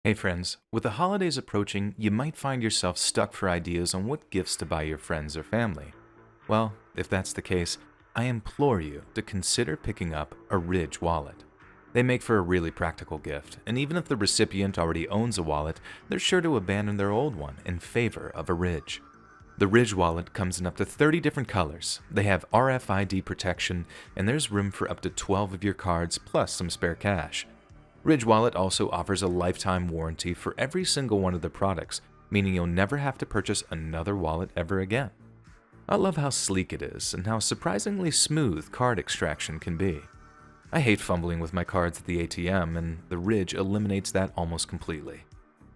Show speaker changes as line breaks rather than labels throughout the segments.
Hey friends, with the holidays approaching, you might find yourself stuck for ideas on what gifts to buy your friends or family. Well, if that's the case, I implore you to consider picking up a Ridge wallet. They make for a really practical gift, and even if the recipient already owns a wallet, they're sure to abandon their old one in favor of a Ridge. The Ridge wallet comes in up to 30 different colors. They have RFID protection, and there's room for up to 12 of your cards plus some spare cash. Ridge Wallet also offers a lifetime warranty for every single one of their products, meaning you'll never have to purchase another wallet ever again. I love how sleek it is and how surprisingly smooth card extraction can be. I hate fumbling with my cards at the ATM, and the Ridge eliminates that almost completely.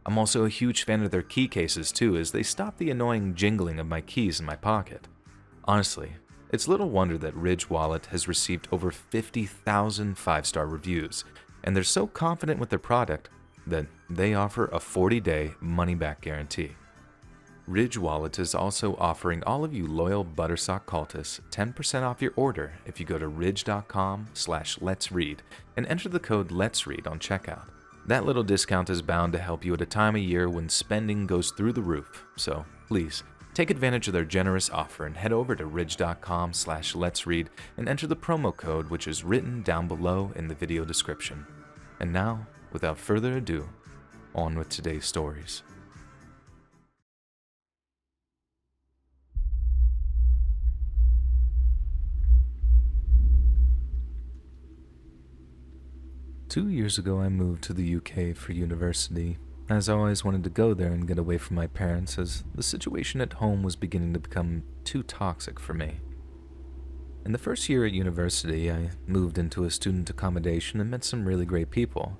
I'm also a huge fan of their key cases too, as they stop the annoying jingling of my keys in my pocket. Honestly, it's little wonder that Ridge Wallet has received over 50,000 five-star reviews, and they're so confident with their product that they offer a 40-day money-back guarantee. Ridge Wallet is also offering all of you loyal Buttersock cultists 10% off your order if you go to ridge.com/letsread and enter the code LetsRead on checkout. That little discount is bound to help you at a time of year when spending goes through the roof, so please take advantage of their generous offer and head over to ridge.com/letsread and enter the promo code, which is written down below in the video description. And now, without further ado, on with today's stories. Two years ago, I moved to the UK for university, as I always wanted to go there and get away from my parents, as the situation at home was beginning to become too toxic for me. In the first year at university, I moved into a student accommodation and met some really great people.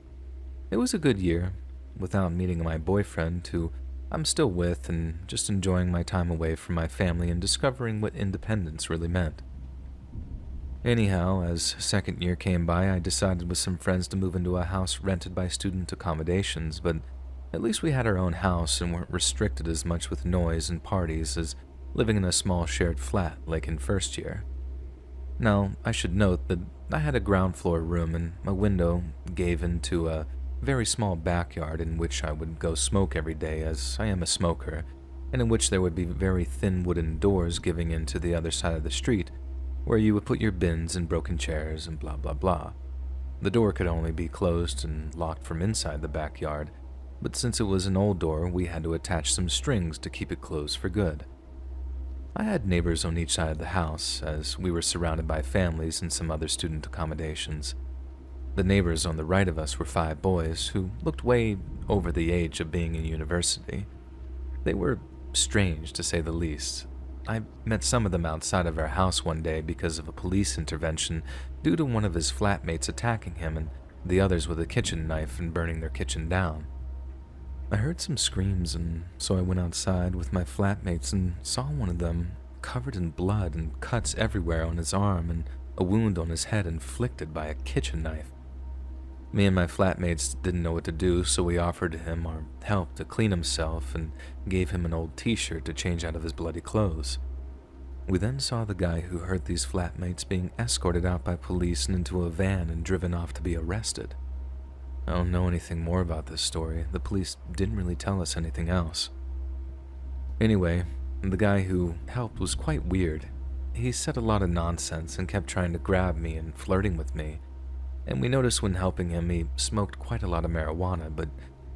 It was a good year, without meeting my boyfriend, who I'm still with, and just enjoying my time away from my family and discovering what independence really meant. Anyhow, as second year came by, I decided with some friends to move into a house rented by student accommodations, but at least we had our own house and weren't restricted as much with noise and parties as living in a small shared flat like in first year. Now, I should note that I had a ground floor room and my window gave into a very small backyard in which I would go smoke every day, as I am a smoker, and in which there would be very thin wooden doors giving into the other side of the street, where you would put your bins and broken chairs and blah blah blah. The door could only be closed and locked from inside the backyard, but since it was an old door, we had to attach some strings to keep it closed for good. I had neighbors on each side of the house, as we were surrounded by families and some other student accommodations. The neighbors on the right of us were 5 boys who looked way over the age of being in university. They were strange, to say the least. I met some of them outside of our house one day because of a police intervention due to one of his flatmates attacking him and the others with a kitchen knife and burning their kitchen down. I heard some screams, and so I went outside with my flatmates and saw one of them covered in blood and cuts everywhere on his arm and a wound on his head inflicted by a kitchen knife. Me and my flatmates didn't know what to do, so we offered him our help to clean himself and gave him an old t-shirt to change out of his bloody clothes. We then saw the guy who hurt these flatmates being escorted out by police and into a van and driven off to be arrested. I don't know anything more about this story. The police didn't really tell us anything else. Anyway, the guy who helped was quite weird. He said a lot of nonsense and kept trying to grab me and flirting with me. And we noticed when helping him he smoked quite a lot of marijuana, but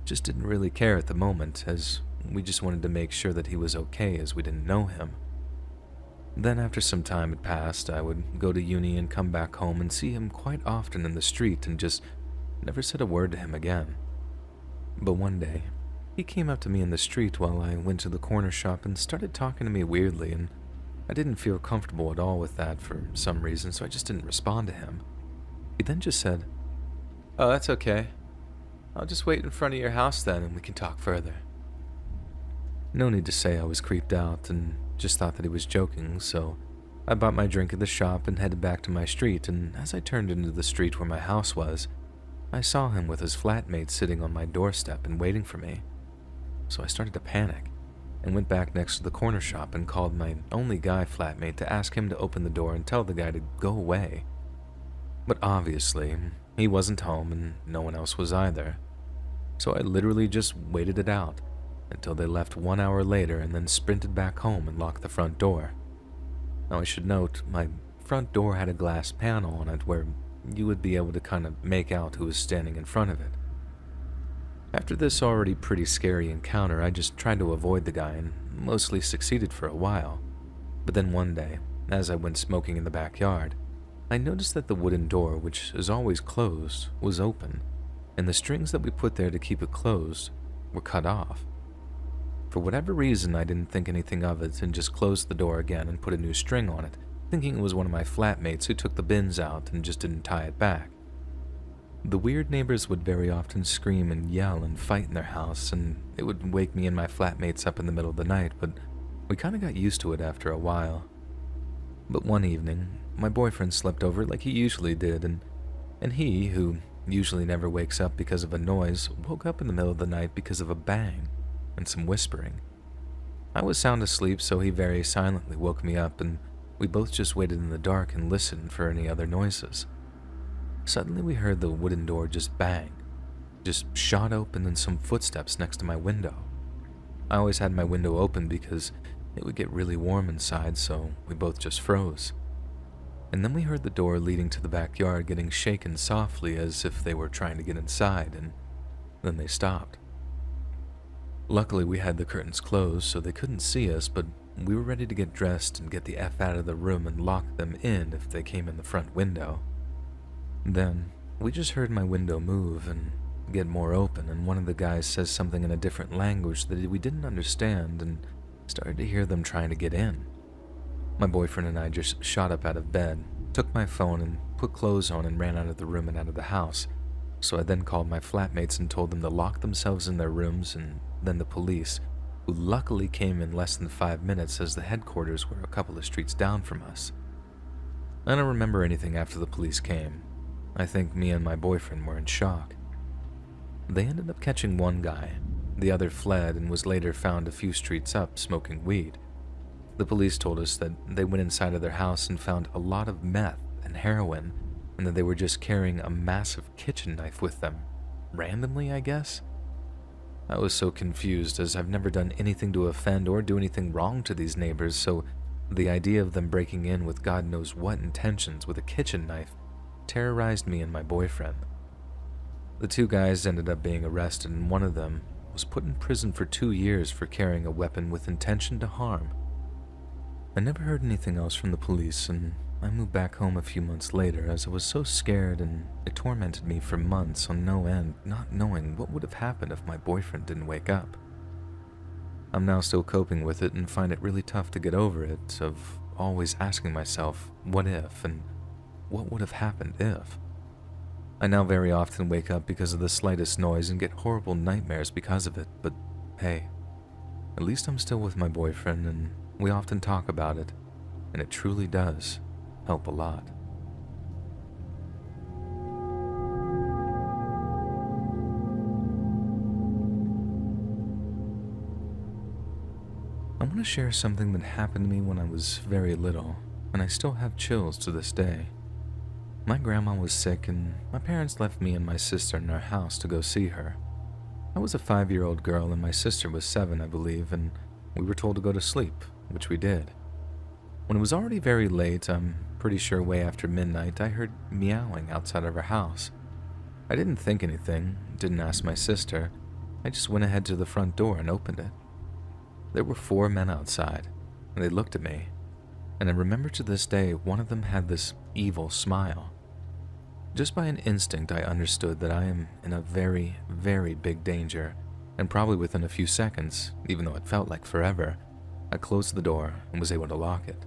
just didn't really care at the moment, as we just wanted to make sure that he was okay as we didn't know him. Then after some time had passed, I would go to uni and come back home and see him quite often in the street and just never said a word to him again. But one day, he came up to me in the street while I went to the corner shop and started talking to me weirdly, and I didn't feel comfortable at all with that for some reason, so I just didn't respond to him. He then just said, "Oh, that's okay. I'll just wait in front of your house then and we can talk further." No need to say I was creeped out and just thought that he was joking, so I bought my drink at the shop and headed back to my street, and as I turned into the street where my house was, I saw him with his flatmate sitting on my doorstep and waiting for me. So I started to panic and went back next to the corner shop and called my only guy flatmate to ask him to open the door and tell the guy to go away. But obviously, he wasn't home and no one else was either. So I literally just waited it out until they left 1 hour later and then sprinted back home and locked the front door. Now I should note, my front door had a glass panel on it where you would be able to kind of make out who was standing in front of it. After this already pretty scary encounter, I just tried to avoid the guy and mostly succeeded for a while. But then one day, as I went smoking in the backyard, I noticed that the wooden door, which is always closed, was open, and the strings that we put there to keep it closed were cut off. For whatever reason, I didn't think anything of it and just closed the door again and put a new string on it, thinking it was one of my flatmates who took the bins out and just didn't tie it back. The weird neighbors would very often scream and yell and fight in their house, and it would wake me and my flatmates up in the middle of the night, but we kind of got used to it after a while. But one evening, my boyfriend slept over like he usually did, and he, who usually never wakes up because of a noise, woke up in the middle of the night because of a bang and some whispering. I was sound asleep, so he very silently woke me up, and we both just waited in the dark and listened for any other noises. Suddenly we heard the wooden door just bang, just shot open, and some footsteps next to my window. I always had my window open because it would get really warm inside, so we both just froze. And then we heard the door leading to the backyard getting shaken softly as if they were trying to get inside, and then they stopped. Luckily, we had the curtains closed so they couldn't see us, but we were ready to get dressed and get the F out of the room and lock them in if they came in the front window. Then, we just heard my window move and get more open, and one of the guys says something in a different language that we didn't understand, and started to hear them trying to get in. My boyfriend and I just shot up out of bed, took my phone and put clothes on and ran out of the room and out of the house. So I then called my flatmates and told them to lock themselves in their rooms, and then the police, who luckily came in less than 5 minutes as the headquarters were a couple of streets down from us. I don't remember anything after the police came. I think me and my boyfriend were in shock. They ended up catching one guy. The other fled and was later found a few streets up smoking weed. The police told us that they went inside of their house and found a lot of meth and heroin, and that they were just carrying a massive kitchen knife with them. Randomly, I guess? I was so confused, as I've never done anything to offend or do anything wrong to these neighbors, so the idea of them breaking in with God knows what intentions with a kitchen knife terrorized me and my boyfriend. The two guys ended up being arrested, and one of them was put in prison for 2 years for carrying a weapon with intention to harm. I never heard anything else from the police, and I moved back home a few months later as I was so scared, and it tormented me for months on no end, not knowing what would have happened if my boyfriend didn't wake up. I'm now still coping with it and find it really tough to get over it, of always asking myself, what if, and what would have happened if? I now very often wake up because of the slightest noise and get horrible nightmares because of it, but hey, at least I'm still with my boyfriend, and we often talk about it, and it truly does help a lot. I want to share something that happened to me when I was very little, and I still have chills to this day. My grandma was sick, and my parents left me and my sister in our house to go see her. I was a 5-year-old girl, and my sister was 7, I believe, and we were told to go to sleep, which we did. When it was already very late, I'm pretty sure way after midnight, I heard meowing outside of our house. I didn't think anything, didn't ask my sister. I just went ahead to the front door and opened it. There were 4 men outside, and they looked at me, and I remember to this day one of them had this evil smile. Just by an instinct, I understood that I am in a very, very big danger, and probably within a few seconds, even though it felt like forever, I closed the door and was able to lock it.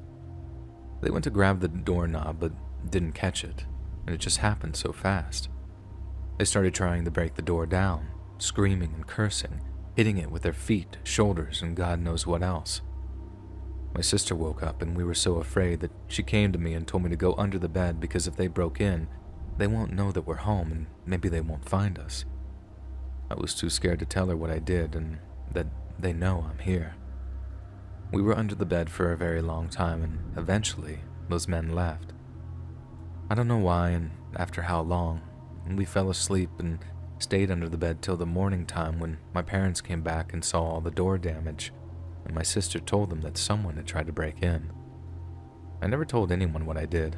They went to grab the doorknob but didn't catch it, and it just happened so fast. They started trying to break the door down, screaming and cursing, hitting it with their feet, shoulders, and God knows what else. My sister woke up, and we were so afraid that she came to me and told me to go under the bed because if they broke in, they won't know that we're home and maybe they won't find us. I was too scared to tell her what I did and that they know I'm here. We were under the bed for a very long time, and eventually those men left. I don't know why and after how long, and we fell asleep and stayed under the bed till the morning time when my parents came back and saw all the door damage, and my sister told them that someone had tried to break in. I never told anyone what I did.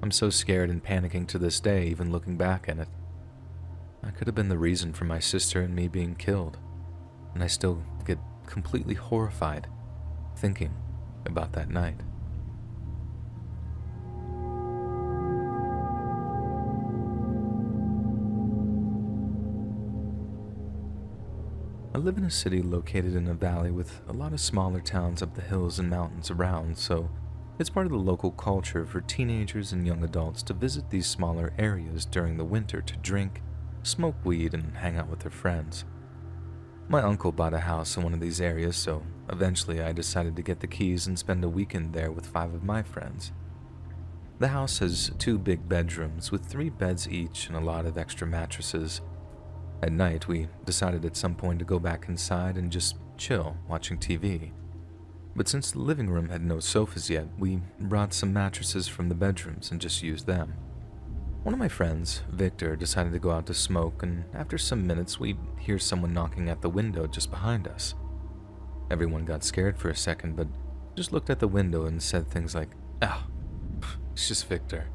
I'm so scared and panicking to this day, even looking back at it. I could have been the reason for my sister and me being killed, and I still get completely horrified thinking about that night. I live in a city located in a valley with a lot of smaller towns up the hills and mountains around, so it's part of the local culture for teenagers and young adults to visit these smaller areas during the winter to drink, smoke weed, and hang out with their friends. My uncle bought a house in one of these areas, so eventually I decided to get the keys and spend a weekend there with 5 of my friends. The house has 2 big bedrooms with 3 beds each and a lot of extra mattresses. At night, we decided at some point to go back inside and just chill, watching TV. But since the living room had no sofas yet, we brought some mattresses from the bedrooms and just used them. One of my friends, Victor, decided to go out to smoke, and after some minutes, we'd hear someone knocking at the window just behind us. Everyone got scared for a second, but just looked at the window and said things like, "Ah, it's just Victor."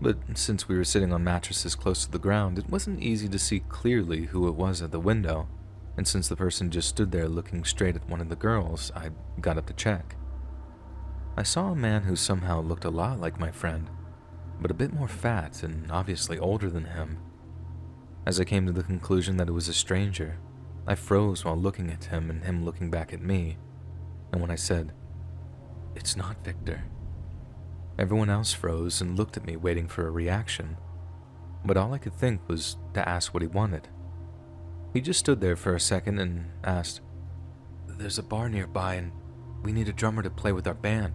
But since we were sitting on mattresses close to the ground, it wasn't easy to see clearly who it was at the window, and since the person just stood there looking straight at one of the girls, I got up to check. I saw a man who somehow looked a lot like my friend, but a bit more fat and obviously older than him. As I came to the conclusion that it was a stranger, I froze while looking at him and him looking back at me, and when I said, "It's not Victor," everyone else froze and looked at me waiting for a reaction, but all I could think was to ask what he wanted. He just stood there for a second and asked, "There's a bar nearby and we need a drummer to play with our band.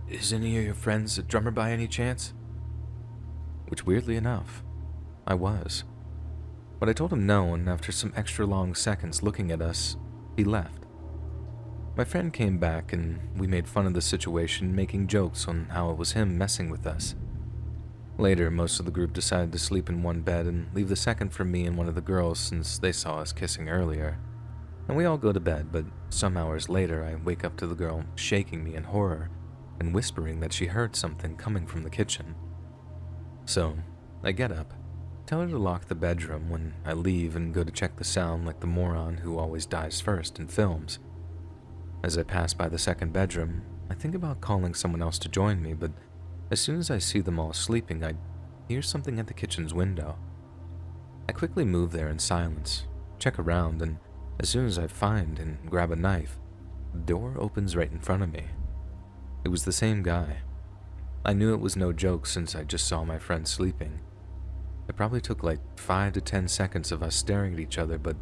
Is any of your friends a drummer by any chance?" Which, weirdly enough, I was. But I told him no, and after some extra long seconds looking at us, he left. My friend came back and we made fun of the situation, making jokes on how it was him messing with us. Later, most of the group decided to sleep in one bed and leave the second for me and one of the girls since they saw us kissing earlier. And we all go to bed, but some hours later I wake up to the girl shaking me in horror and whispering that she heard something coming from the kitchen. So, I get up, tell her to lock the bedroom when I leave and go to check the sound like the moron who always dies first in films. As I pass by the second bedroom, I think about calling someone else to join me, but as soon as I see them all sleeping, I hear something at the kitchen's window. I quickly move there in silence, check around, and as soon as I find and grab a knife, the door opens right in front of me. It was the same guy. I knew it was no joke since I just saw my friend sleeping. It probably took like 5 to 10 seconds of us staring at each other, but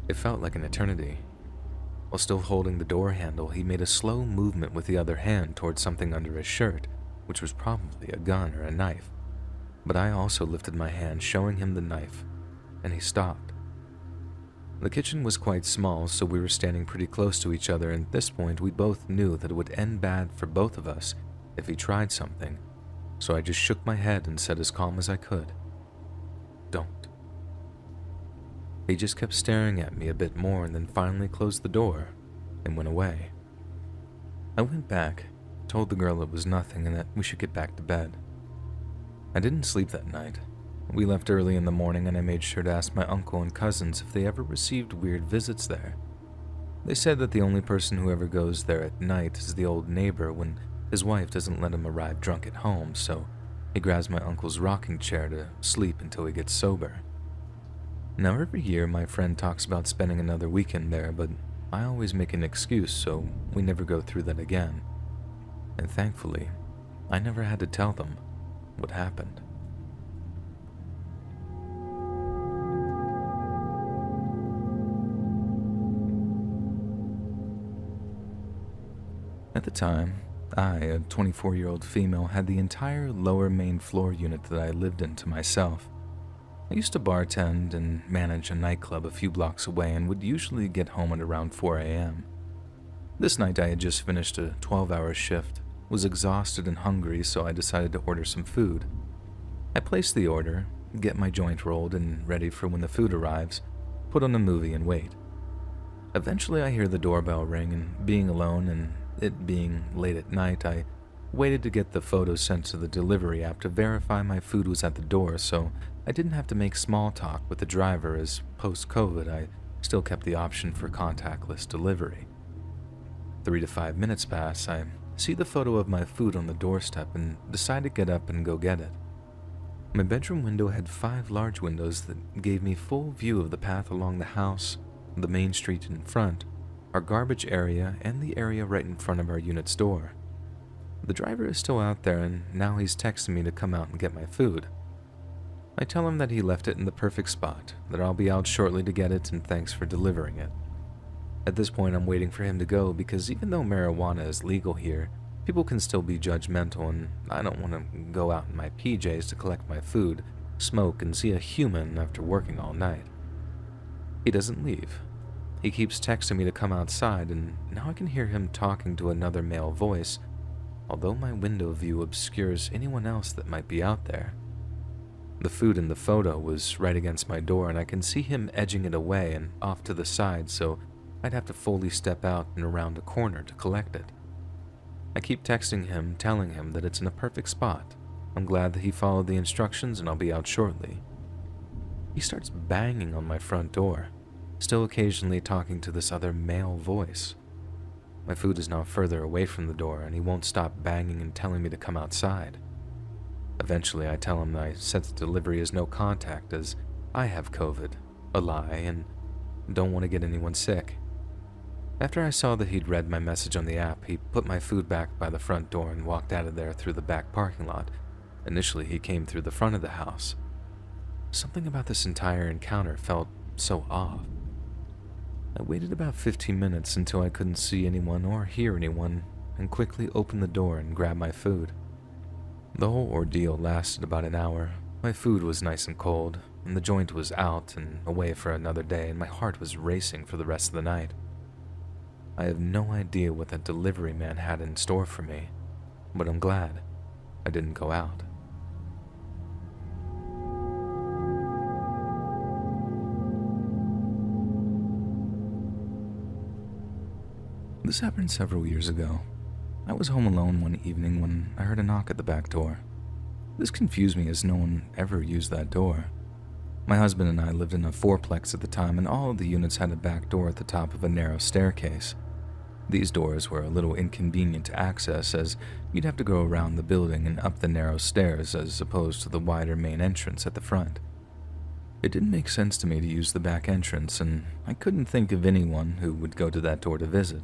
it felt like an eternity. While still holding the door handle, he made a slow movement with the other hand towards something under his shirt, which was probably a gun or a knife. But I also lifted my hand, showing him the knife, and he stopped. The kitchen was quite small, so we were standing pretty close to each other, and at this point we both knew that it would end bad for both of us if he tried something, so I just shook my head and said as calm as I could, "Don't." He just kept staring at me a bit more and then finally closed the door and went away. I went back, told the girl it was nothing and that we should get back to bed. I didn't sleep that night. We left early in the morning and I made sure to ask my uncle and cousins if they ever received weird visits there. They said that the only person who ever goes there at night is the old neighbor when his wife doesn't let him arrive drunk at home, so he grabs my uncle's rocking chair to sleep until he gets sober. Now every year my friend talks about spending another weekend there, but I always make an excuse, so we never go through that again. And thankfully, I never had to tell them what happened. At the time, I, a 24-year-old female, had the entire lower main floor unit that I lived in to myself. I used to bartend and manage a nightclub a few blocks away and would usually get home at around 4 a.m. This night I had just finished a 12-hour shift, was exhausted and hungry, so I decided to order some food. I placed the order, get my joint rolled and ready for when the food arrives, put on a movie and wait. Eventually I hear the doorbell ring, and being alone and it being late at night, I waited to get the photos sent to the delivery app to verify my food was at the door so I didn't have to make small talk with the driver, as post-COVID I still kept the option for contactless delivery. 3 to 5 minutes pass, I see the photo of my food on the doorstep and decide to get up and go get it. My bedroom window had 5 large windows that gave me full view of the path along the house, the main street in front, our garbage area, and the area right in front of our unit's door. The driver is still out there, and now he's texting me to come out and get my food. I tell him that he left it in the perfect spot, that I'll be out shortly to get it, and thanks for delivering it. At this point, I'm waiting for him to go because even though marijuana is legal here, people can still be judgmental, and I don't want to go out in my PJs to collect my food, smoke, and see a human after working all night. He doesn't leave. He keeps texting me to come outside, and now I can hear him talking to another male voice, although my window view obscures anyone else that might be out there. The food in the photo was right against my door, and I can see him edging it away and off to the side, so I'd have to fully step out and around a corner to collect it. I keep texting him, telling him that it's in a perfect spot. I'm glad that he followed the instructions and I'll be out shortly. He starts banging on my front door, still occasionally talking to this other male voice. My food is now further away from the door, and he won't stop banging and telling me to come outside. Eventually, I tell him that I set the delivery as no contact as I have COVID, a lie, and don't want to get anyone sick. After I saw that he'd read my message on the app, he put my food back by the front door and walked out of there through the back parking lot. Initially, he came through the front of the house. Something about this entire encounter felt so off. I waited about 15 minutes until I couldn't see anyone or hear anyone, and quickly opened the door and grabbed my food. The whole ordeal lasted about an hour. My food was nice and cold, and the joint was out and away for another day, and my heart was racing for the rest of the night. I have no idea what that delivery man had in store for me, but I'm glad I didn't go out. This happened several years ago. I was home alone one evening when I heard a knock at the back door. This confused me as no one ever used that door. My husband and I lived in a fourplex at the time, and all of the units had a back door at the top of a narrow staircase. These doors were a little inconvenient to access, as you'd have to go around the building and up the narrow stairs as opposed to the wider main entrance at the front. It didn't make sense to me to use the back entrance, and I couldn't think of anyone who would go to that door to visit.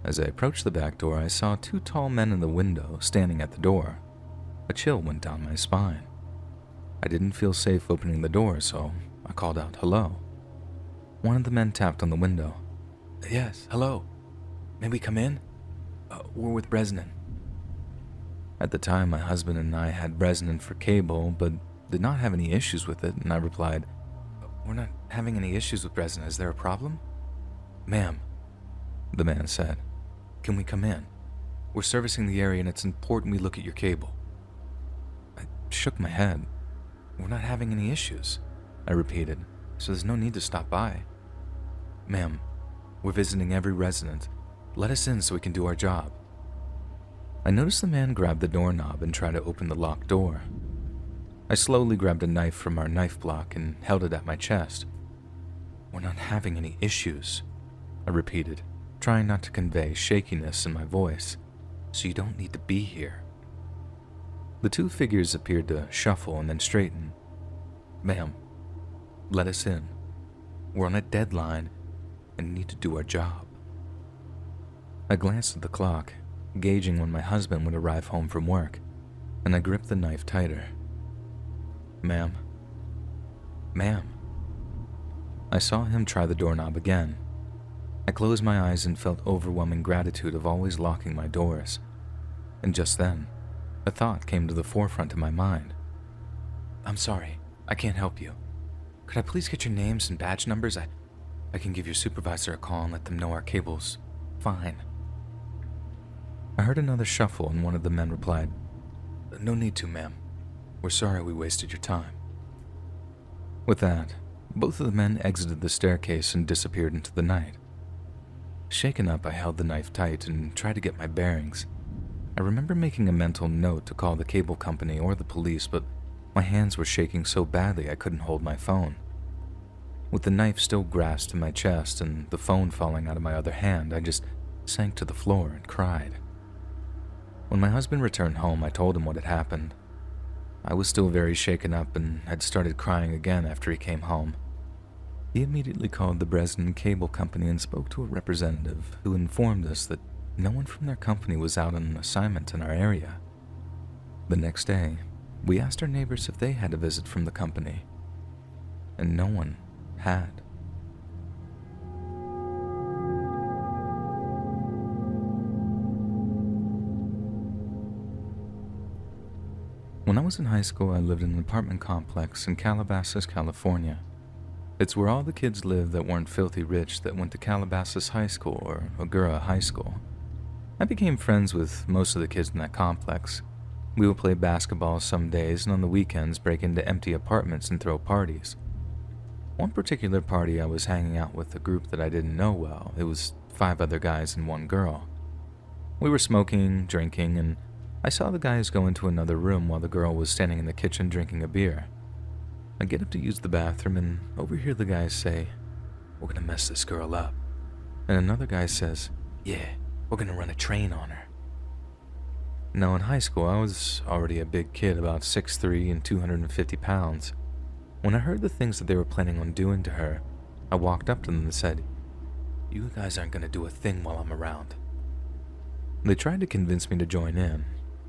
As I approached the back door, I saw 2 tall men in the window standing at the door. A chill went down my spine. I didn't feel safe opening the door, so I called out, "Hello." One of the men tapped on the window. "Yes, hello. May we come in? We're with Brezhnev." At the time, my husband and I had Brezhnev for cable, but did not have any issues with it, and I replied, "We're not having any issues with Brezhnev. Is there a problem?" "Ma'am," the man said, "can we come in? We're servicing the area and it's important we look at your cable." I shook my head. "We're not having any issues," I repeated, "so there's no need to stop by." "Ma'am, we're visiting every resident. Let us in so we can do our job." I noticed the man grab the doorknob and try to open the locked door. I slowly grabbed a knife from our knife block and held it at my chest. "We're not having any issues," I repeated, trying not to convey shakiness in my voice, "so you don't need to be here." The 2 figures appeared to shuffle and then straighten. "Ma'am, let us in. We're on a deadline and need to do our job." I glanced at the clock, gauging when my husband would arrive home from work, and I gripped the knife tighter. "Ma'am. Ma'am." I saw him try the doorknob again. I closed my eyes and felt overwhelming gratitude of always locking my doors. And just then, a thought came to the forefront of my mind. "I'm sorry, I can't help you. Could I please get your names and badge numbers? I can give your supervisor a call and let them know our cable's fine." I heard another shuffle and one of the men replied, "No need to, ma'am. We're sorry we wasted your time." With that, both of the men exited the staircase and disappeared into the night. Shaken up, I held the knife tight and tried to get my bearings. I remember making a mental note to call the cable company or the police, but my hands were shaking so badly I couldn't hold my phone. With the knife still grasped in my chest and the phone falling out of my other hand, I just sank to the floor and cried. When my husband returned home, I told him what had happened. I was still very shaken up and had started crying again after he came home. He immediately called the Lbrsyncd cable company and spoke to a representative who informed us that no one from their company was out on an assignment in our area. The next day, we asked our neighbors if they had a visit from the company, and no one had. When I was in high school, I lived in an apartment complex in Calabasas, California. It's where all the kids lived that weren't filthy rich that went to Calabasas High School or Agoura High School. I became friends with most of the kids in that complex. We would play basketball some days and on the weekends break into empty apartments and throw parties. One particular party I was hanging out with a group that I didn't know well. It was 5 other guys and 1 girl. We were smoking, drinking, and I saw the guys go into another room while the girl was standing in the kitchen drinking a beer. I get up to use the bathroom and overhear the guys say, "We're gonna mess this girl up." And another guy says, "Yeah, we're gonna run a train on her." Now in high school, I was already a big kid, about 6'3" and 250 pounds. When I heard the things that they were planning on doing to her, I walked up to them and said, "You guys aren't gonna do a thing while I'm around." They tried to convince me to join in.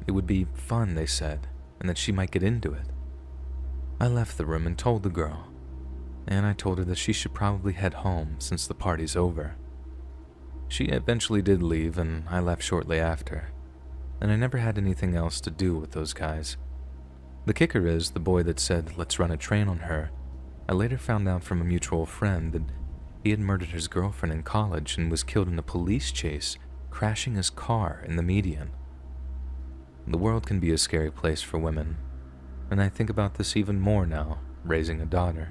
It would be fun, they said, and that she might get into it. I left the room and told the girl, and I told her that she should probably head home since the party's over. She eventually did leave, and I left shortly after, and I never had anything else to do with those guys. The kicker is, the boy that said, "Let's run a train on her," I later found out from a mutual friend that he had murdered his girlfriend in college and was killed in a police chase, crashing his car in the median. The world can be a scary place for women, and I think about this even more now, raising a daughter.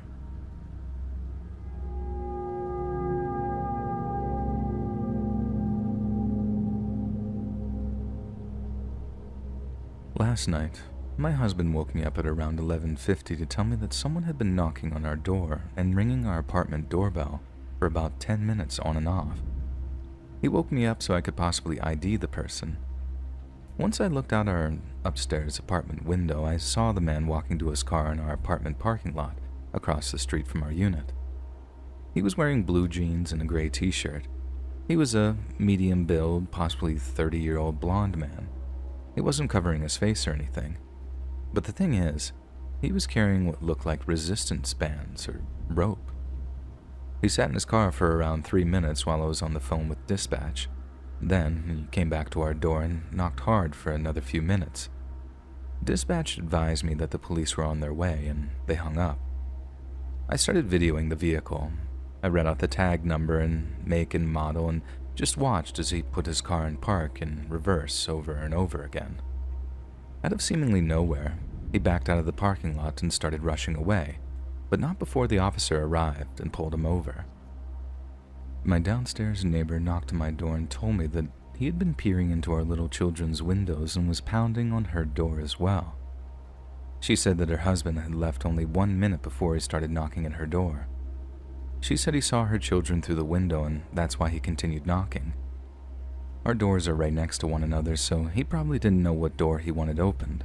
Last night, my husband woke me up at around 11:50 to tell me that someone had been knocking on our door and ringing our apartment doorbell for about 10 minutes on and off. He woke me up so I could possibly ID the person. Once I looked out our upstairs apartment window, I saw the man walking to his car in our apartment parking lot across the street from our unit. He was wearing blue jeans and a gray t-shirt. He was a medium build, possibly 30-year-old blonde man. He wasn't covering his face or anything. But the thing is, he was carrying what looked like resistance bands or rope. He sat in his car for around 3 minutes while I was on the phone with dispatch. Then he came back to our door and knocked hard for another few minutes. Dispatch advised me that the police were on their way, and they hung up. I started videoing the vehicle. I read out the tag number and make and model and just watched as he put his car in park in reverse over and over again. Out of seemingly nowhere, he backed out of the parking lot and started rushing away, but not before the officer arrived and pulled him over. My downstairs neighbor knocked on my door and told me that he had been peering into our little children's windows and was pounding on her door as well. She said that her husband had left only 1 minute before he started knocking at her door. She said he saw her children through the window and that's why he continued knocking. Our doors are right next to one another, so he probably didn't know what door he wanted opened.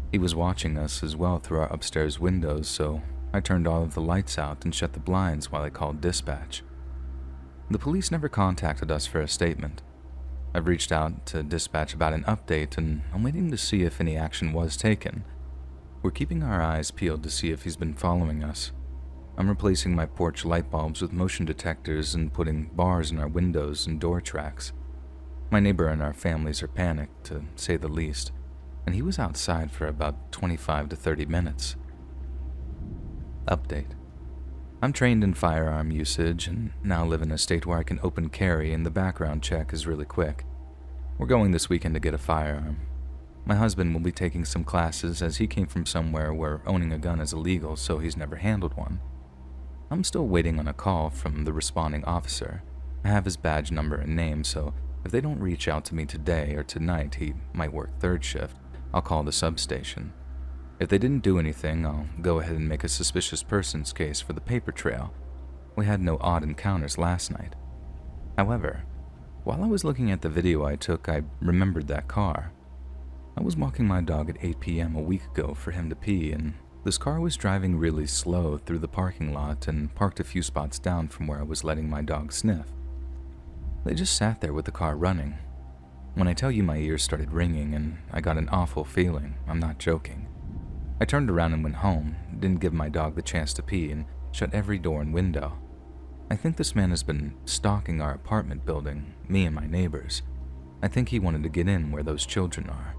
He was watching us as well through our upstairs windows, so I turned all of the lights out and shut the blinds while I called dispatch. The police never contacted us for a statement. I've reached out to dispatch about an update, and I'm waiting to see if any action was taken. We're keeping our eyes peeled to see if he's been following us. I'm replacing my porch light bulbs with motion detectors and putting bars in our windows and door tracks. My neighbor and our families are panicked, to say the least, and he was outside for about 25 to 30 minutes. Update. I'm trained in firearm usage and now live in a state where I can open carry and the background check is really quick. We're going this weekend to get a firearm. My husband will be taking some classes as he came from somewhere where owning a gun is illegal, so he's never handled one. I'm still waiting on a call from the responding officer. I have his badge number and name, so if they don't reach out to me today or tonight, he might work third shift. I'll call the substation. If they didn't do anything, I'll go ahead and make a suspicious persons case for the paper trail. We had no odd encounters last night. However, while I was looking at the video I took, I remembered that car. I was walking my dog at 8 p.m. a week ago for him to pee, and this car was driving really slow through the parking lot and parked a few spots down from where I was letting my dog sniff. They just sat there with the car running. When I tell you my ears started ringing and I got an awful feeling, I'm not joking. I turned around and went home, didn't give my dog the chance to pee, and shut every door and window. I think this man has been stalking our apartment building, me and my neighbors. I think he wanted to get in where those children are,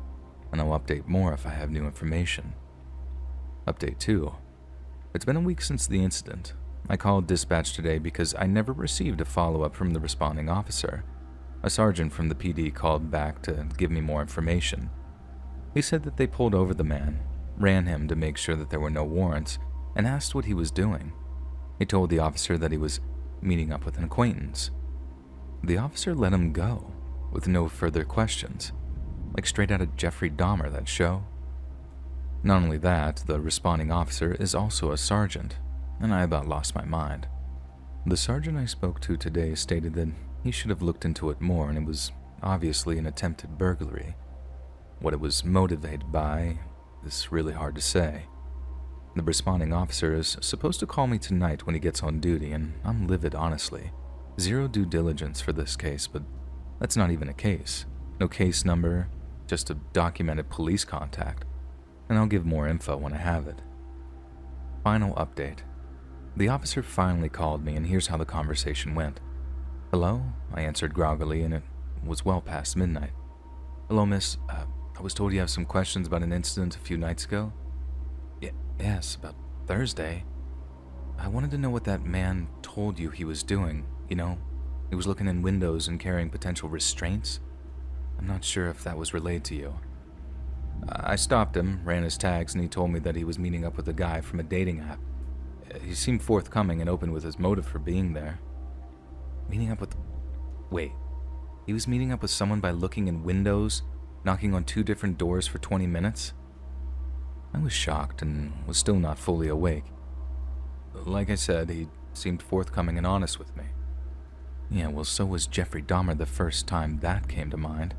and I'll update more if I have new information. Update 2. It's been a week since the incident. I called dispatch today because I never received a follow-up from the responding officer. A sergeant from the PD called back to give me more information. He said that they pulled over the man, ran him to make sure that there were no warrants, and asked what he was doing. He told the officer that he was meeting up with an acquaintance. The officer let him go, with no further questions, like straight out of Jeffrey Dahmer, that show. Not only that, the responding officer is also a sergeant, and I about lost my mind. The sergeant I spoke to today stated that he should have looked into it more, and it was obviously an attempted burglary. What it was motivated by is really hard to say. The responding officer is supposed to call me tonight when he gets on duty, and I'm livid, honestly. Zero due diligence for this case, but that's not even a case. No case number, just a documented police contact, and I'll give more info when I have it. Final update. The officer finally called me, and here's how the conversation went. "Hello?" I answered groggily, and it was well past midnight. "Hello, miss. I was told you have some questions about an incident a few nights ago." Yes, about Thursday. I wanted to know what that man told you he was doing. You know, he was looking in windows and carrying potential restraints. I'm not sure if that was relayed to you." I stopped him, ran his tags, and he told me that he was meeting up with a guy from a dating app. He seemed forthcoming and open with his motive for being there. Meeting up with... Wait, he was meeting up with someone by looking in windows, knocking on 2 different doors for 20 minutes? I was shocked and was still not fully awake. Like I said, he seemed forthcoming and honest with me. Yeah, well, so was Jeffrey Dahmer the first time that came to mind.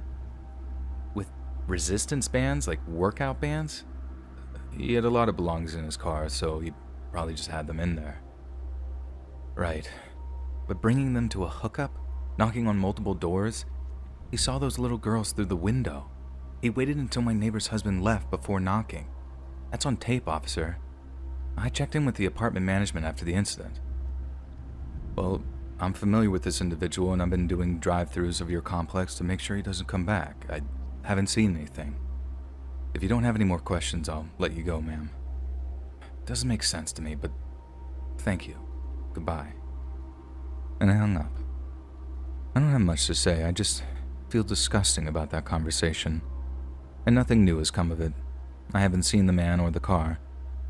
With resistance bands, like workout bands? He had a lot of belongings in his car, so he probably just had them in there. Right. But bringing them to a hookup, knocking on multiple doors, he saw those little girls through the window. He waited until my neighbor's husband left before knocking. That's on tape, officer. I checked in with the apartment management after the incident. Well, I'm familiar with this individual, and I've been doing drive-thrus of your complex to make sure he doesn't come back. I haven't seen anything. If you don't have any more questions, I'll let you go, ma'am. Doesn't make sense to me, but thank you. Goodbye. And I hung up. I don't have much to say. I just feel disgusting about that conversation. And nothing new has come of it. I haven't seen the man or the car,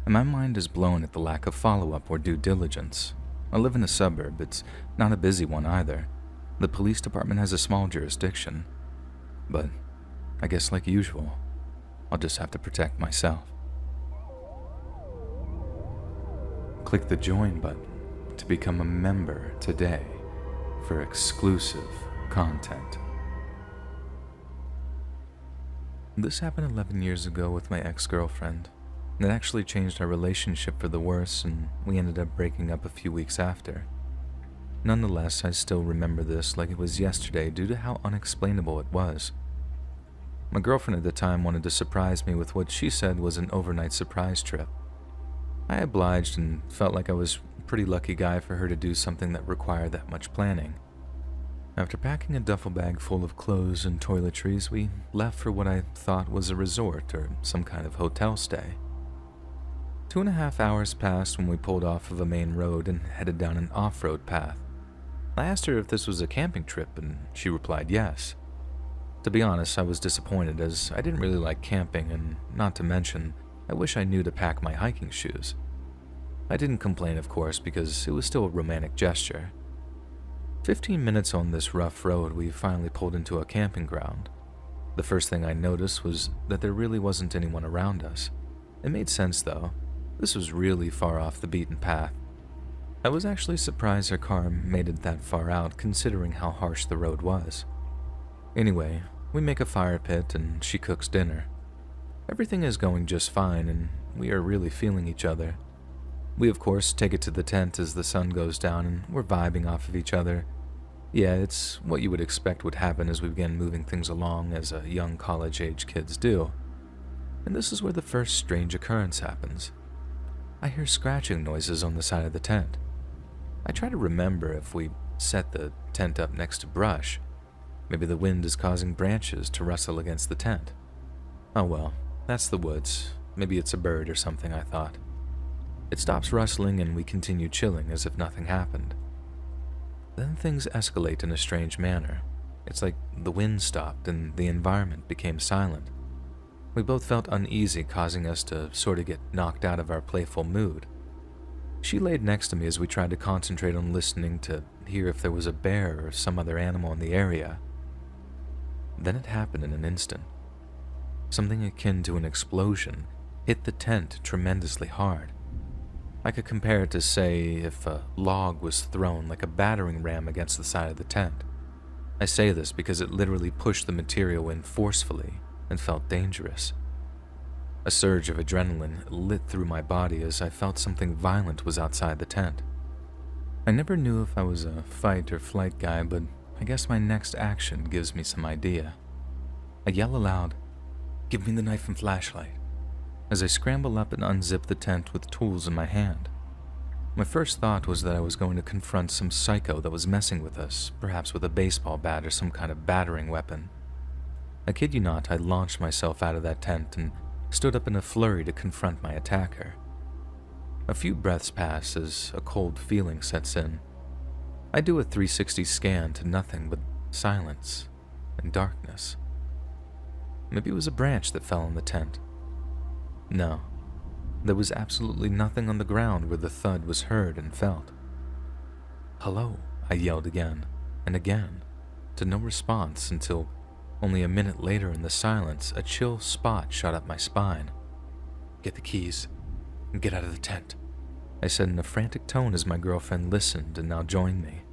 and my mind is blown at the lack of follow-up or due diligence. I live in a suburb. It's not a busy one either. The police department has a small jurisdiction. But I guess like usual, I'll just have to protect myself. Click the join button to become a member today for exclusive content. This happened 11 years ago with my ex-girlfriend. It actually changed our relationship for the worse, and we ended up breaking up a few weeks after. Nonetheless, I still remember this like it was yesterday due to how unexplainable it was. My girlfriend at the time wanted to surprise me with what she said was an overnight surprise trip. I obliged and felt like I was a pretty lucky guy for her to do something that required that much planning. After packing a duffel bag full of clothes and toiletries, we left for what I thought was a resort or some kind of hotel stay. 2.5 hours passed when we pulled off of a main road and headed down an off-road path. I asked her if this was a camping trip, and she replied yes. To be honest, I was disappointed as I didn't really like camping, and not to mention, I wish I knew to pack my hiking shoes. I didn't complain, of course, because it was still a romantic gesture. 15 minutes on this rough road, we finally pulled into a camping ground. The first thing I noticed was that there really wasn't anyone around us. It made sense, though. This was really far off the beaten path. I was actually surprised our car made it that far out, considering how harsh the road was. Anyway, we make a fire pit and she cooks dinner. Everything is going just fine and we are really feeling each other. We of course take it to the tent as the sun goes down and we're vibing off of each other. Yeah, it's what you would expect would happen as we begin moving things along as young college-age kids do. And this is where the first strange occurrence happens. I hear scratching noises on the side of the tent. I try to remember if we set the tent up next to brush. Maybe the wind is causing branches to rustle against the tent. Oh well, that's the woods. Maybe it's a bird or something, I thought. It stops rustling and we continue chilling as if nothing happened. Then things escalate in a strange manner. It's like the wind stopped and the environment became silent. We both felt uneasy, causing us to sort of get knocked out of our playful mood. She laid next to me as we tried to concentrate on listening to hear if there was a bear or some other animal in the area. Then it happened in an instant. Something akin to an explosion hit the tent tremendously hard. I could compare it to, say, if a log was thrown like a battering ram against the side of the tent. I say this because it literally pushed the material in forcefully and felt dangerous. A surge of adrenaline lit through my body as I felt something violent was outside the tent. I never knew if I was a fight or flight guy, but I guess my next action gives me some idea. I yell aloud, "Give me the knife and flashlight," as I scramble up and unzip the tent with tools in my hand. My first thought was that I was going to confront some psycho that was messing with us, perhaps with a baseball bat or some kind of battering weapon. I kid you not, I launched myself out of that tent and stood up in a flurry to confront my attacker. A few breaths pass as a cold feeling sets in. I do a 360 scan to nothing but silence and darkness. Maybe it was a branch that fell on the tent. No, there was absolutely nothing on the ground where the thud was heard and felt. "Hello," I yelled again and again, to no response until only a minute later in the silence, a chill spot shot up my spine. "Get the keys and get out of the tent," I said in a frantic tone as my girlfriend listened and now joined me.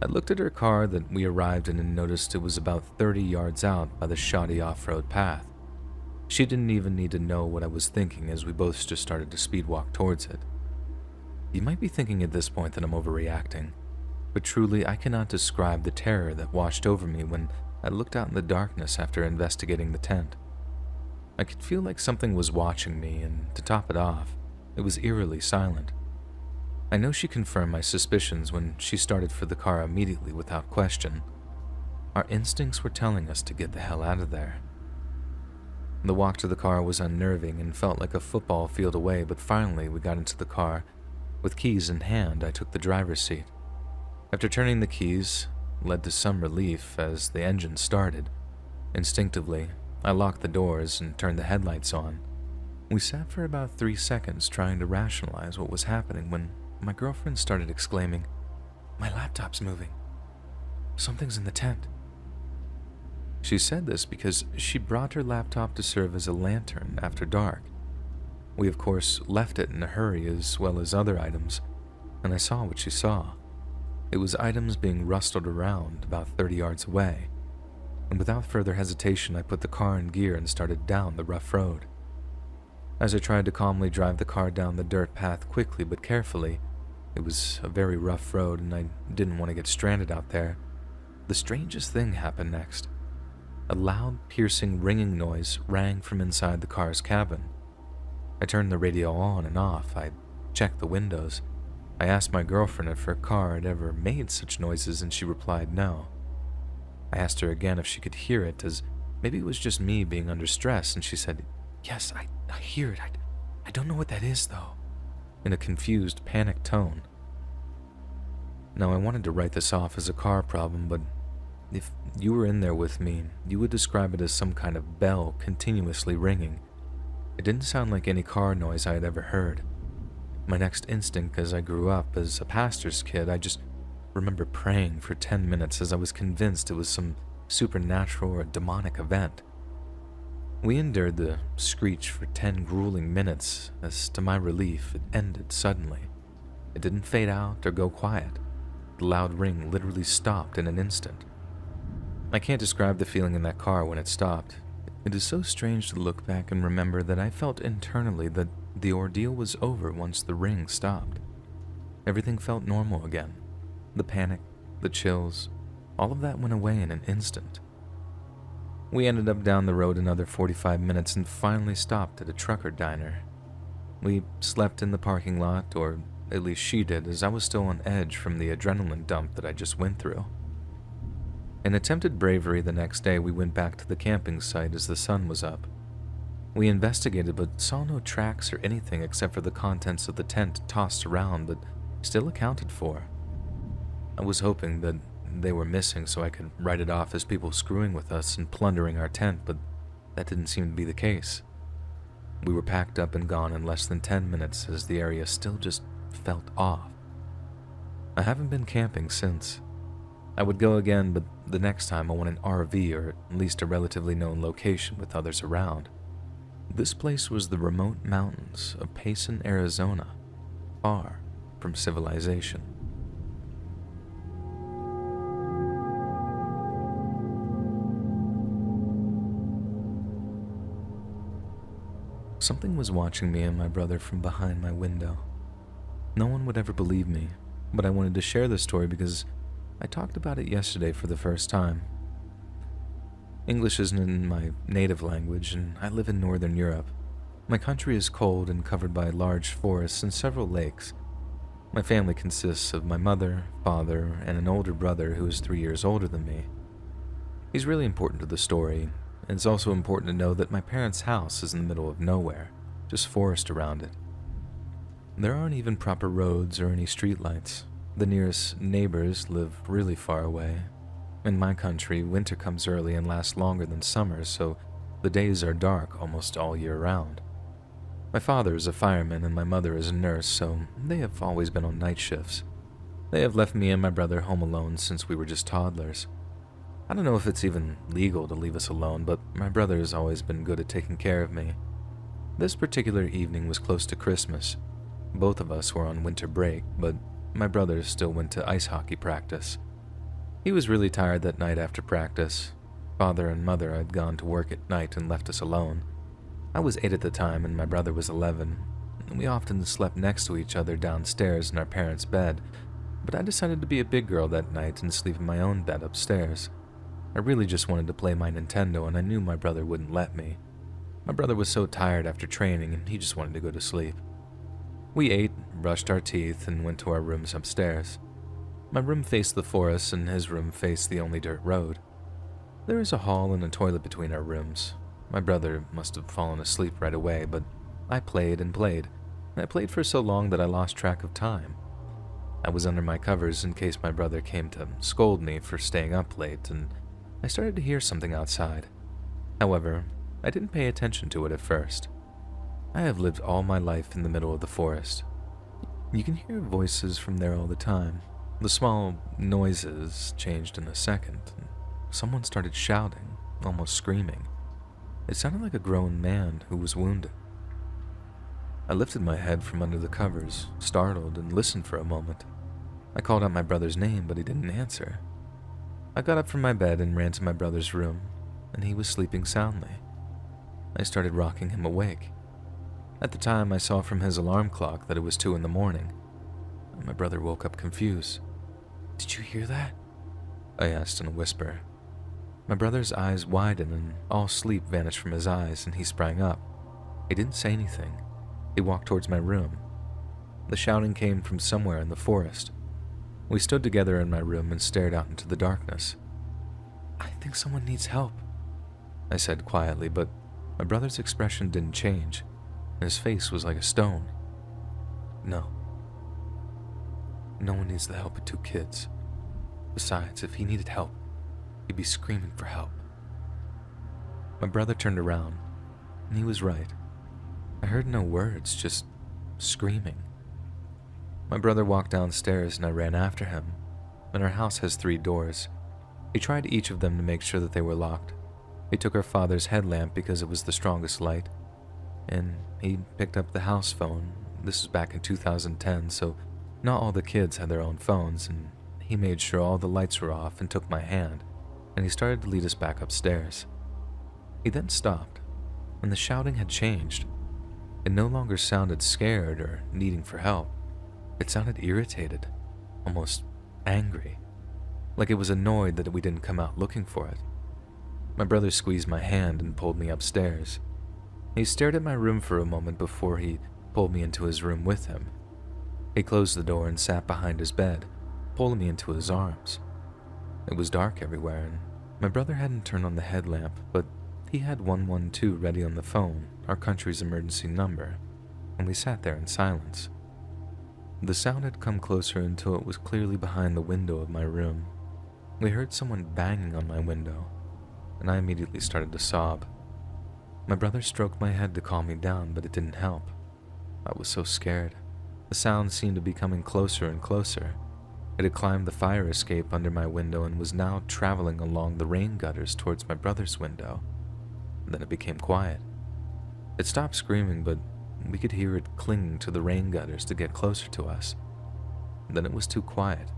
I looked at her car that we arrived in and noticed it was about 30 yards out by the shoddy off-road path. She didn't even need to know what I was thinking as we both just started to speed walk towards it. You might be thinking at this point that I'm overreacting, but truly I cannot describe the terror that washed over me when I looked out in the darkness after investigating the tent. I could feel like something was watching me, and to top it off, it was eerily silent. I know she confirmed my suspicions when she started for the car immediately without question. Our instincts were telling us to get the hell out of there. The walk to the car was unnerving and felt like a football field away, but finally we got into the car. With keys in hand, I took the driver's seat. After turning the keys, led to some relief as the engine started. Instinctively, I locked the doors and turned the headlights on. We sat for about 3 seconds trying to rationalize what was happening when my girlfriend started exclaiming, "My laptop's moving. Something's in the tent." She said this because she brought her laptop to serve as a lantern after dark. We of course left it in a hurry as well as other items, and I saw what she saw. It was items being rustled around about 30 yards away, and without further hesitation I put the car in gear and started down the rough road. As I tried to calmly drive the car down the dirt path quickly but carefully, it was a very rough road and I didn't want to get stranded out there. The strangest thing happened next. A loud, piercing, ringing noise rang from inside the car's cabin. I turned the radio on and off. I checked the windows. I asked my girlfriend if her car had ever made such noises, and she replied no. I asked her again if she could hear it, as maybe it was just me being under stress, and she said, "Yes, I hear it. I don't know what that is, though," in a confused, panicked tone. Now, I wanted to write this off as a car problem, but If you were in there with me, you would describe it as some kind of bell continuously ringing. It didn't sound like any car noise I had ever heard. My next instinct as I grew up as a pastor's kid, I just remember praying for 10 minutes as I was convinced it was some supernatural or demonic event. We endured the screech for 10 grueling minutes as, to my relief, it ended suddenly. It didn't fade out or go quiet. The loud ring literally stopped in an instant. I can't describe the feeling in that car when it stopped. It is so strange to look back and remember that I felt internally that the ordeal was over once the ring stopped. Everything felt normal again. The panic, the chills, all of that went away in an instant. We ended up down the road another 45 minutes and finally stopped at a trucker diner. We slept in the parking lot, or at least she did, as I was still on edge from the adrenaline dump that I just went through. In attempted bravery, the next day we went back to the camping site as the sun was up. We investigated but saw no tracks or anything except for the contents of the tent tossed around but still accounted for. I was hoping that they were missing so I could write it off as people screwing with us and plundering our tent, but that didn't seem to be the case. We were packed up and gone in less than 10 minutes as the area still just felt off. I haven't been camping since. I would go again, but the next time I want an RV or at least a relatively known location with others around. This place was the remote mountains of Payson, Arizona, far from civilization. Something was watching me and my brother from behind my window. No one would ever believe me, but I wanted to share this story because I talked about it yesterday for the first time. English isn't my native language, and I live in Northern Europe. My country is cold and covered by large forests and several lakes. My family consists of my mother, father, and an older brother who is 3 years older than me. He's really important to the story, and it's also important to know that my parents' house is in the middle of nowhere, just forest around it. There aren't even proper roads or any streetlights. The nearest neighbors live really far away. In my country, winter comes early and lasts longer than summer, so the days are dark almost all year round. My father is a fireman and my mother is a nurse, so they have always been on night shifts. They have left me and my brother home alone since we were just toddlers. I don't know if it's even legal to leave us alone, but my brother has always been good at taking care of me. This particular evening was close to Christmas. Both of us were on winter break, but my brother still went to ice hockey practice. He was really tired that night after practice. Father and mother had gone to work at night and left us alone. I was 8 at the time and my brother was 11. We often slept next to each other downstairs in our parents' bed, but I decided to be a big girl that night and sleep in my own bed upstairs. I really just wanted to play my Nintendo and I knew my brother wouldn't let me. My brother was so tired after training and he just wanted to go to sleep. We ate, brushed our teeth, and went to our rooms upstairs. My room faced the forest and his room faced the only dirt road. There is a hall and a toilet between our rooms. My brother must have fallen asleep right away, but I played and played. I played for so long that I lost track of time. I was under my covers in case my brother came to scold me for staying up late, and I started to hear something outside. However, I didn't pay attention to it at first. I have lived all my life in the middle of the forest. You can hear voices from there all the time. The small noises changed in a second. Someone started shouting, almost screaming. It sounded like a grown man who was wounded. I lifted my head from under the covers, startled, and listened for a moment. I called out my brother's name, but he didn't answer. I got up from my bed and ran to my brother's room, and he was sleeping soundly. I started rocking him awake. At the time, I saw from his alarm clock that it was 2 in the morning. My brother woke up confused. "Did you hear that?" I asked in a whisper. My brother's eyes widened and all sleep vanished from his eyes, and he sprang up. He didn't say anything. He walked towards my room. The shouting came from somewhere in the forest. We stood together in my room and stared out into the darkness. "I think someone needs help," I said quietly, but my brother's expression didn't change. His face was like a stone. No. No one needs the help of 2 kids. Besides, if he needed help, he'd be screaming for help. My brother turned around, and he was right. I heard no words, just screaming. My brother walked downstairs and I ran after him, and our house has 3 doors. He tried each of them to make sure that they were locked. He took our father's headlamp because it was the strongest light, and he picked up the house phone. This was back in 2010, so not all the kids had their own phones, and he made sure all the lights were off and took my hand, and he started to lead us back upstairs. He then stopped, and the shouting had changed. It no longer sounded scared or needing for help. It sounded irritated, almost angry, like it was annoyed that we didn't come out looking for it. My brother squeezed my hand and pulled me upstairs. He stared at my room for a moment before he pulled me into his room with him. He closed the door and sat behind his bed, pulling me into his arms. It was dark everywhere, and my brother hadn't turned on the headlamp, but he had 112 ready on the phone, our country's emergency number, and we sat there in silence. The sound had come closer until it was clearly behind the window of my room. We heard someone banging on my window, and I immediately started to sob. My brother stroked my head to calm me down, but it didn't help. I was so scared. The sound seemed to be coming closer and closer. It had climbed the fire escape under my window and was now traveling along the rain gutters towards my brother's window. Then it became quiet. It stopped screaming, but we could hear it clinging to the rain gutters to get closer to us. Then it was too quiet.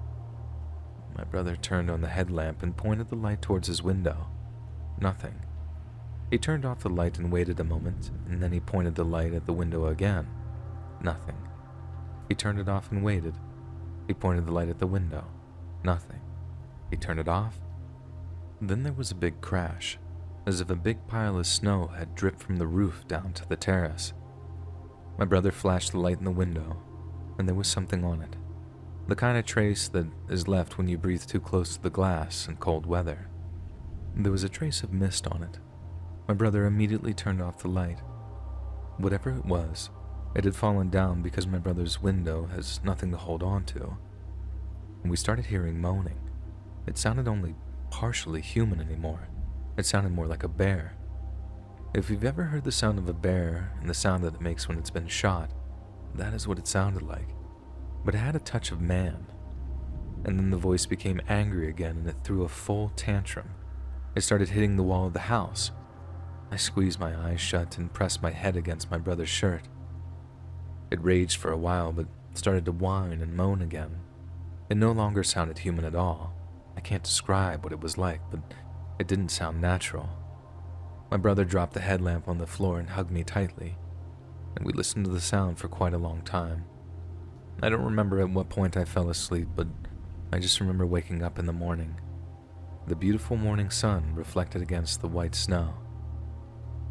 My brother turned on the headlamp and pointed the light towards his window. Nothing. He turned off the light and waited a moment, and then he pointed the light at the window again. Nothing. He turned it off and waited. He pointed the light at the window. Nothing. He turned it off. Then there was a big crash, as if a big pile of snow had dripped from the roof down to the terrace. My brother flashed the light in the window, and there was something on it. The kind of trace that is left when you breathe too close to the glass in cold weather. There was a trace of mist on it. My brother immediately turned off the light. Whatever it was, it had fallen down because my brother's window has nothing to hold on to. And we started hearing moaning. It sounded only partially human anymore. It sounded more like a bear. If you've ever heard the sound of a bear and the sound that it makes when it's been shot, that is what it sounded like. But it had a touch of man. And then the voice became angry again and it threw a full tantrum. It started hitting the wall of the house. I squeezed my eyes shut and pressed my head against my brother's shirt. It raged for a while, but started to whine and moan again. It no longer sounded human at all. I can't describe what it was like, but it didn't sound natural. My brother dropped the headlamp on the floor and hugged me tightly, and we listened to the sound for quite a long time. I don't remember at what point I fell asleep, but I just remember waking up in the morning. The beautiful morning sun reflected against the white snow.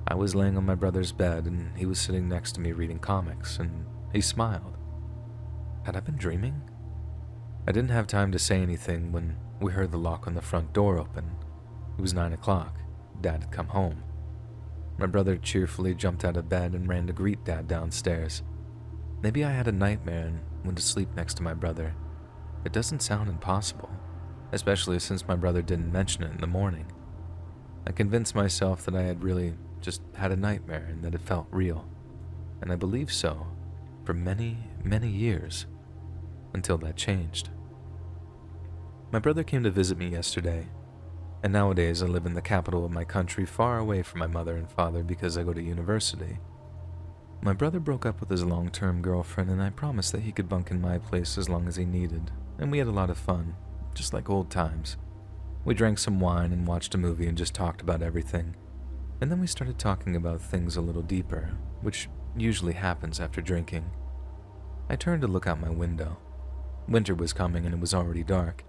I was laying on my brother's bed, and he was sitting next to me reading comics, and he smiled. Had I been dreaming? I didn't have time to say anything when we heard the lock on the front door open. It was 9 o'clock. Dad had come home. My brother cheerfully jumped out of bed and ran to greet Dad downstairs. Maybe I had a nightmare and went to sleep next to my brother. It doesn't sound impossible, especially since my brother didn't mention it in the morning. I convinced myself that I had really just had a nightmare and that it felt real, and I believed so for many, many years, until that changed. My brother came to visit me yesterday, and nowadays I live in the capital of my country, far away from my mother and father because I go to university. My brother broke up with his long-term girlfriend, and I promised that he could bunk in my place as long as he needed, and we had a lot of fun, just like old times. We drank some wine and watched a movie and just talked about everything. And then we started talking about things a little deeper, which usually happens after drinking. I turned to look out my window. Winter was coming and it was already dark.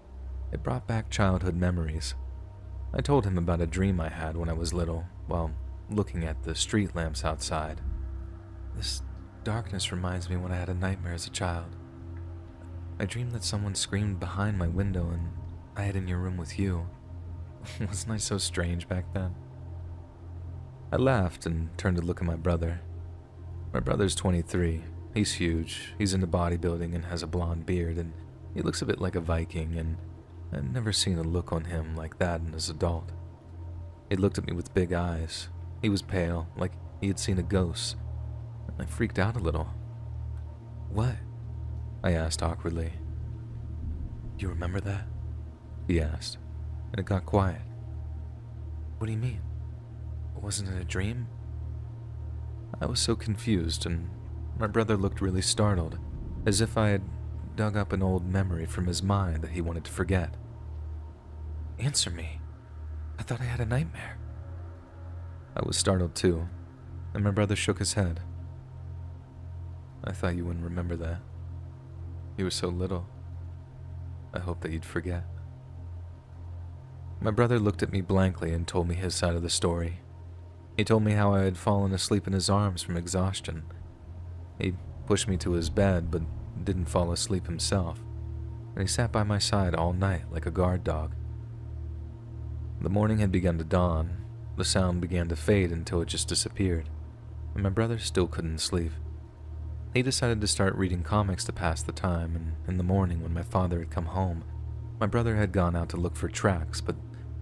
It brought back childhood memories. I told him about a dream I had when I was little, while looking at the street lamps outside. This darkness reminds me when I had a nightmare as a child. I dreamed that someone screamed behind my window and I hid in your room with you. Wasn't I so strange back then? I laughed and turned to look at my brother. My brother's 23. He's huge. He's into bodybuilding and has a blonde beard, and he looks a bit like a Viking, and I'd never seen a look on him like that in his adult. He looked at me with big eyes. He was pale, like he had seen a ghost. I freaked out a little. "What?" I asked awkwardly. "You remember that?" he asked, and it got quiet. "What do you mean? Wasn't it a dream?" I was so confused, and my brother looked really startled, as if I had dug up an old memory from his mind that he wanted to forget. "Answer me. I thought I had a nightmare." I was startled too, and my brother shook his head. "I thought you wouldn't remember that. You were so little. I hope that you'd forget." My brother looked at me blankly and told me his side of the story. He told me how I had fallen asleep in his arms from exhaustion. He pushed me to his bed, but didn't fall asleep himself, and he sat by my side all night like a guard dog. The morning had begun to dawn. The sound began to fade until it just disappeared, and my brother still couldn't sleep. He decided to start reading comics to pass the time, and in the morning when my father had come home, my brother had gone out to look for tracks, but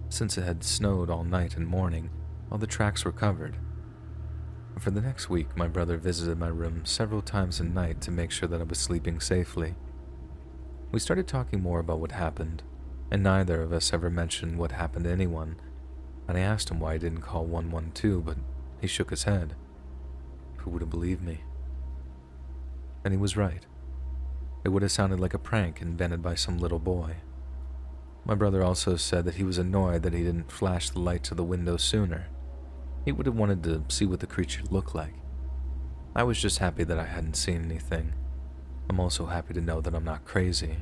since it had snowed all night and morning, all the tracks were covered. For the next week, my brother visited my room several times a night to make sure that I was sleeping safely. We started talking more about what happened, and neither of us ever mentioned what happened to anyone, and I asked him why he didn't call 112, but he shook his head. Who would have believed me? And he was right. It would have sounded like a prank invented by some little boy. My brother also said that he was annoyed that he didn't flash the light to the window sooner. He would have wanted to see what the creature looked like. I was just happy that I hadn't seen anything. I'm also happy to know that I'm not crazy.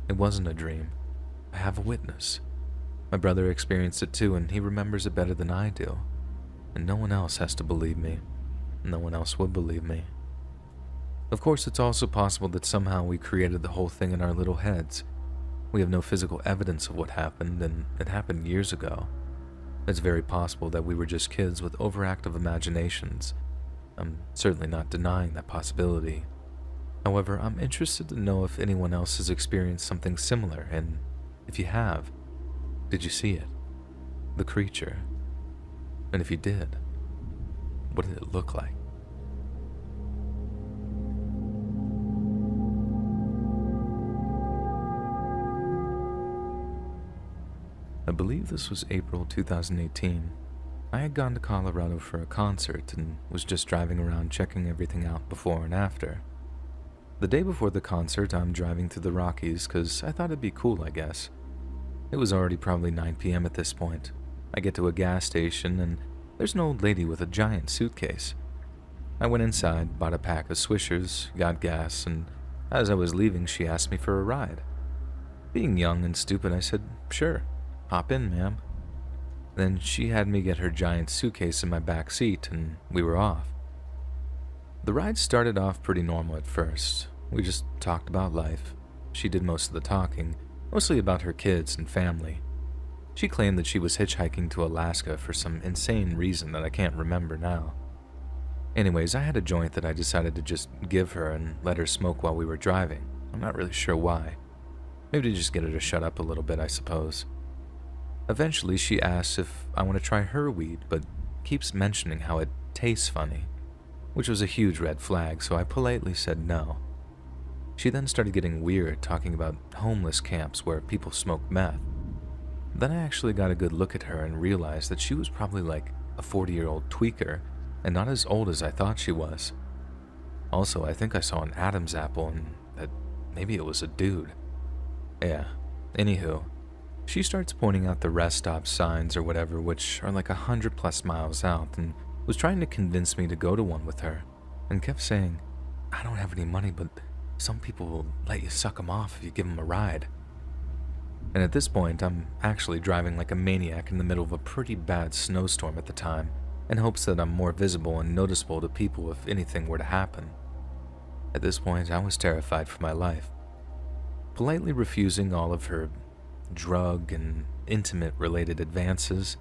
It wasn't a dream. I have a witness. My brother experienced it too, and he remembers it better than I do. And no one else has to believe me. No one else would believe me. Of course, it's also possible that somehow we created the whole thing in our little heads. We have no physical evidence of what happened, and it happened years ago. It's very possible that we were just kids with overactive imaginations. I'm certainly not denying that possibility. However, I'm interested to know if anyone else has experienced something similar, and if you have, did you see it? The creature? And if you did, what did it look like? I believe this was April 2018. I had gone to Colorado for a concert and was just driving around checking everything out before and after. The day before the concert, I'm driving through the Rockies because I thought it'd be cool, I guess. It was already probably 9 p.m. at this point. I get to a gas station and there's an old lady with a giant suitcase. I went inside, bought a pack of Swishers, got gas, and as I was leaving, she asked me for a ride. Being young and stupid, I said, "Sure. Hop in, ma'am." Then she had me get her giant suitcase in my back seat, and we were off. The ride started off pretty normal at first. We just talked about life. She did most of the talking, mostly about her kids and family. She claimed that she was hitchhiking to Alaska for some insane reason that I can't remember now. Anyways, I had a joint that I decided to just give her and let her smoke while we were driving. I'm not really sure why. Maybe to just get her to shut up a little bit, I suppose. Eventually, she asks if I want to try her weed, but keeps mentioning how it tastes funny, which was a huge red flag, so I politely said no. She then started getting weird, talking about homeless camps where people smoke meth. Then I actually got a good look at her and realized that she was probably like a 40-year-old tweaker and not as old as I thought she was. Also, I think I saw an Adam's apple and that maybe it was a dude. Yeah, anywho. She starts pointing out the rest stop signs or whatever, which are like 100+ miles out, and was trying to convince me to go to one with her, and kept saying, "I don't have any money, but some people will let you suck them off if you give them a ride." And at this point, I'm actually driving like a maniac in the middle of a pretty bad snowstorm at the time, in hopes that I'm more visible and noticeable to people if anything were to happen. At this point, I was terrified for my life, politely refusing all of her drug and intimate-related advances.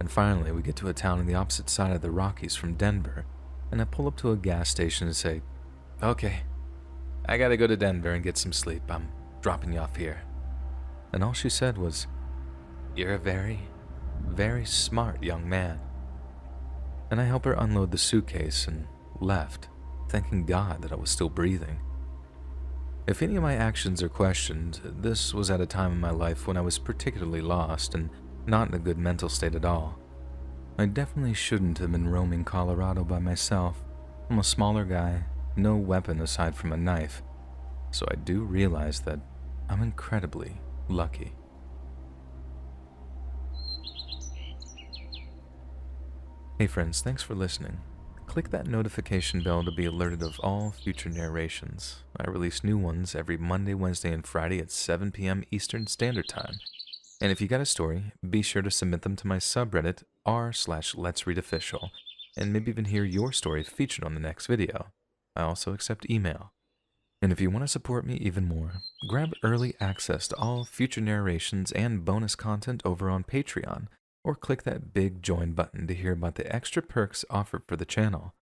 And finally, we get to a town on the opposite side of the Rockies from Denver, and I pull up to a gas station and say, "Okay, I gotta go to Denver and get some sleep. I'm dropping you off here." and all she said was, "You're a very, very smart young man." And I helped her unload the suitcase and left, thanking God that I was still breathing. If any of my actions are questioned, this was at a time in my life when I was particularly lost and not in a good mental state at all. I definitely shouldn't have been roaming Colorado by myself. I'm a smaller guy, no weapon aside from a knife, so I do realize that I'm incredibly lucky. Hey friends, thanks for listening. Click that notification bell to be alerted of all future narrations. I release new ones every Monday, Wednesday, and Friday at 7 p.m. Eastern Standard Time. And if you got a story, be sure to submit them to my subreddit r/LetsReadOfficial, and maybe even hear your story featured on the next video. I also accept email. And if you want to support me even more, grab early access to all future narrations and bonus content over on Patreon, or click that big join button to hear about the extra perks offered for the channel.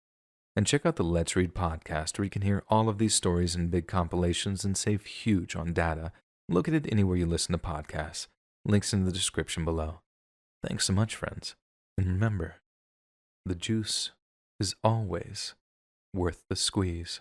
And check out the Let's Read podcast, where you can hear all of these stories in big compilations and save huge on data, located anywhere you listen to podcasts. Links in the description below. Thanks so much, friends. And remember, the juice is always worth the squeeze.